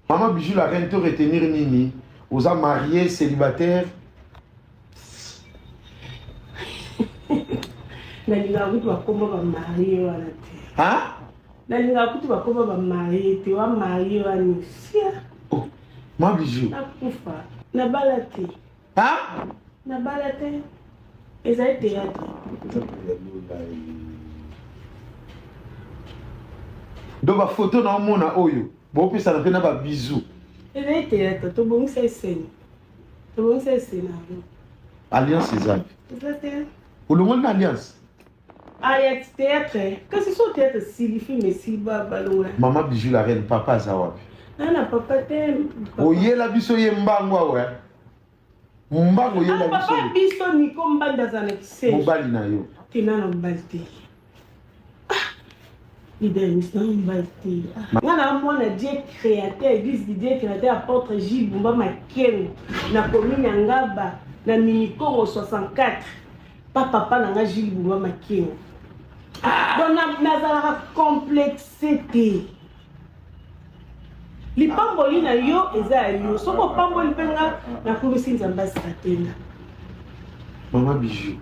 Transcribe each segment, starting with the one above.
Maman Bijou la reine te retenir nini? Vous êtes marié, célibataire? Nalinga kutu bakoma ba marié wana te. Hein? Nalinga kutu bakoma ba marié te wa marié wana sia. Oh, Maman Bijou. Nakufa. Na balate. Hein? Na balate. Eza théâtre. Donc ba photo na mona oyo. Bo pesa na pena ba bisou. Eza théâtre to bongisa scène. To bongisa scénario. Alliance César. Eza théâtre. Ou le monde alliance. Ah, il y a théâtre. Quand c'est son théâtre, si les films, si balou. Maman Bijou la reine, papa Zawabi. Non, non, papa t'aime. Oye la biso ye mbango ouais. Mbango ye la biso. Papa biso ni comme banda za nekse. Mobali na yo. Tina na mbalti. L'idée est dans mbalti. Ngana mwana Dieu créateur, église Dieu créateur apôtre Gilles Bumba Maken na commune Ngaba na Minikongo 64. Papa nanga Gilles Bumba Maken. Donc nazala complexité. Li pamboli na yo eza yo soko pamboli penga na kumisi nzamba satenda. Maman Bijou.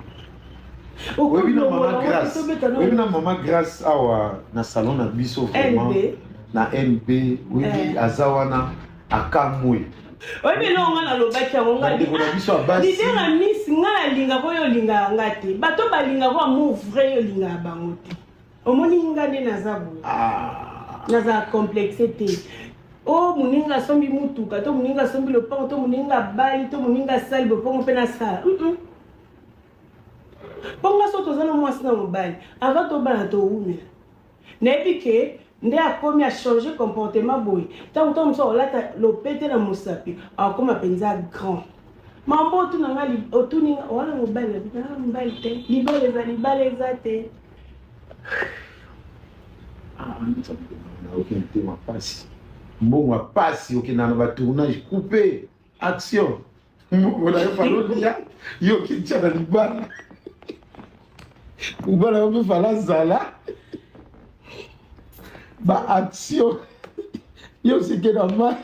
Oui, na maman grâce. Oui, na maman grâce awa na salon na biso vraiment. Na NB, oui azawana akamwe. Oui, mais non, on a le bac à mon gars. L'idée à Miss nga linga koyo linga ngate. Bato ba linga ko m'ouvrir linga bangote. Omoni nga de nazabu. Naza complexité. Oh, muninga sombi mutuka, to muninga sombi le pont, to muninga bali, to muninga sali, bo pont pena sa. Ponga soto zana mwasi na mobali. Avant to bana to ume. Nebi ke nde a komi a changer comportement boy. Tant que so lata lo pété na musapi, a comme a penza grand. Mambo tu na ngali otuni wala mobali na mobali te. Libale zate. Aucun thème passe. Bon, passe, ok, dans le tournage coupé. Action. On a parlé de yo qui tient dans le bar. Ou bien on peut faire la zala. Bah, action. Yo, c'est que dans ma.